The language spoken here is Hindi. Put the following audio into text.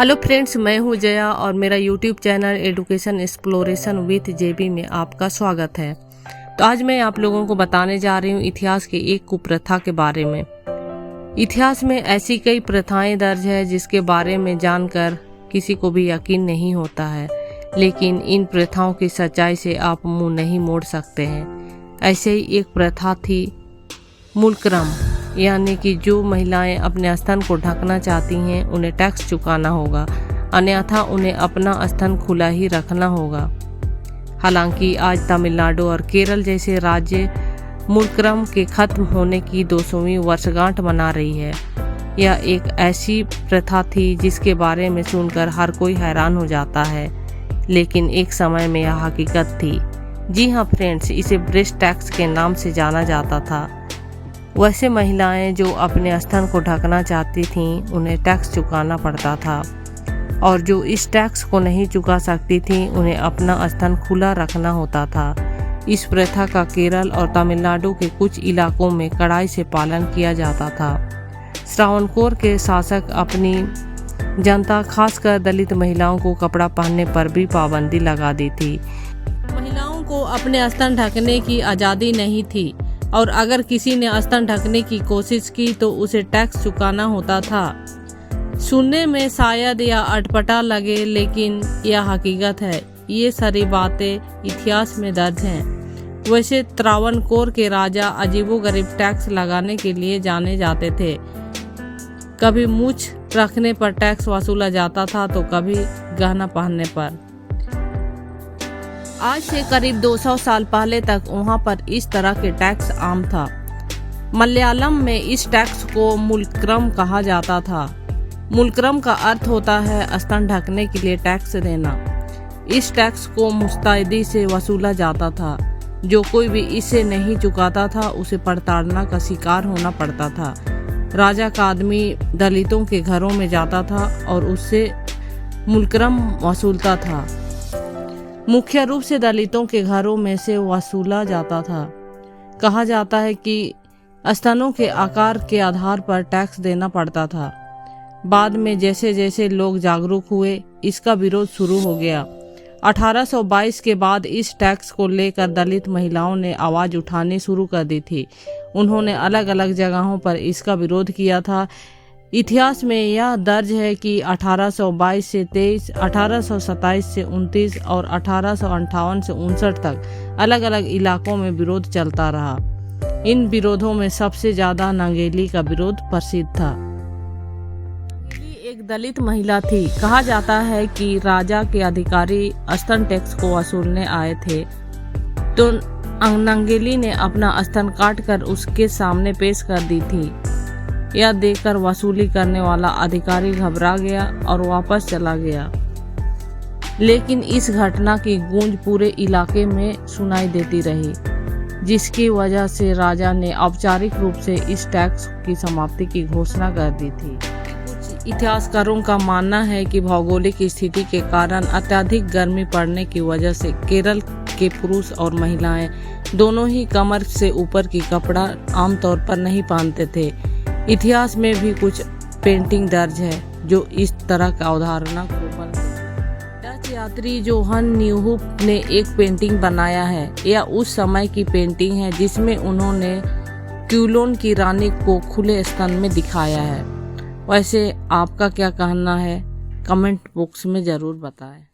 हेलो फ्रेंड्स, मैं हूं जया और मेरा YouTube channel education exploration with JB में आपका स्वागत है। तो आज मैं आप लोगों को बताने जा रही हूं इतिहास की एक कुप्रथा के बारे में। इतिहास में ऐसी कई प्रथाएं दर्ज है जिसके बारे में जानकर किसी को भी यकीन नहीं होता है, लेकिन इन प्रथाओं की सच्चाई से आप मुंह नहीं मोड़ सकते हैं। ऐसे ही एक प्रथा थी मूलक्रम, यानी कि जो महिलाएं अपने स्तन को ढकना चाहती हैं उन्हें टैक्स चुकाना होगा, अन्यथा उन्हें अपना स्तन खुला ही रखना होगा। हालांकि आज तमिलनाडु और केरल जैसे राज्य मूलक्रम के खत्म होने की 200वीं वर्षगांठ मना रही है। यह एक ऐसी प्रथा थी जिसके बारे में सुनकर हर कोई हैरान हो जाता है, लेकिन एक समय में यह हकीकत थी। जी हाँ फ्रेंड्स, इसे ब्रेस्ट टैक्स के नाम से जाना जाता था। वैसे महिलाएं जो अपने स्तन को ढकना चाहती थीं उन्हें टैक्स चुकाना पड़ता था, और जो इस टैक्स को नहीं चुका सकती थीं उन्हें अपना स्तन खुला रखना होता था। इस प्रथा का केरल और तमिलनाडु के कुछ इलाकों में कड़ाई से पालन किया जाता था। श्रावणकोर के शासक अपनी जनता, खासकर दलित महिलाओं को कपड़ा पहनने पर भी पाबंदी लगा दी थी। महिलाओं को अपने स्तन ढकने की आज़ादी नहीं थी, और अगर किसी ने स्तन ढकने की कोशिश की तो उसे टैक्स चुकाना होता था। सुनने में शायद या अटपटा लगे, लेकिन यह हकीकत है। ये सारी बातें इतिहास में दर्ज हैं। वैसे त्रावणकोर के राजा अजीबोगरीब टैक्स लगाने के लिए जाने जाते थे। कभी मूछ रखने पर टैक्स वसूला जाता था तो कभी गहना पहनने पर। आज से करीब 200 साल पहले तक वहाँ पर इस तरह के टैक्स आम था। मलयालम में इस टैक्स को मूलक्रम कहा जाता था। मूलक्रम का अर्थ होता है स्तन ढकने के लिए टैक्स देना। इस टैक्स को मुस्तैदी से वसूला जाता था। जो कोई भी इसे नहीं चुकाता था उसे प्रताड़ना का शिकार होना पड़ता था। राजा का आदमी दलितों के घरों में जाता था और उससे मूलक्रम वसूलता था। मुख्य रूप से दलितों के घरों में से वसूला जाता था। कहा जाता है कि स्तनों के आकार के आधार पर टैक्स देना पड़ता था। बाद में जैसे जैसे लोग जागरूक हुए, इसका विरोध शुरू हो गया। 1822 के बाद इस टैक्स को लेकर दलित महिलाओं ने आवाज़ उठानी शुरू कर दी थी। उन्होंने अलग अलग जगहों पर इसका विरोध किया था। इतिहास में यह दर्ज है कि 1822 से 23, 1827 से 29 और 1858 से 59 तक अलग अलग इलाकों में विरोध चलता रहा। इन विरोधों में सबसे ज्यादा नंगेली का विरोध प्रसिद्ध था। नंगेली एक दलित महिला थी। कहा जाता है कि राजा के अधिकारी स्तन टैक्स को वसूलने आए थे तो नंगेली ने अपना स्तन काटकर उसके सामने पेश कर दी थी। यह देखकर वसूली करने वाला अधिकारी घबरा गया और वापस चला गया, लेकिन इस घटना की गूंज पूरे इलाके में सुनाई देती रही, जिसकी वजह से राजा ने औपचारिक रूप से इस टैक्स की समाप्ति की घोषणा कर दी थी। कुछ इतिहासकारों का मानना है कि भौगोलिक स्थिति के कारण अत्यधिक गर्मी पड़ने की वजह से केरल के पुरुष और महिलाएं दोनों ही कमर से ऊपर की कपड़ा आमतौर पर नहीं पहनते थे। इतिहास में भी कुछ पेंटिंग दर्ज है जो इस तरह का अवधारणा को डच यात्री जोहान न्यूहुप ने एक पेंटिंग बनाया है। यह उस समय की पेंटिंग है जिसमें उन्होंने क्यूलोन की रानी को खुले स्तन में दिखाया है। वैसे आपका क्या कहना है, कमेंट बॉक्स में जरूर बताएं।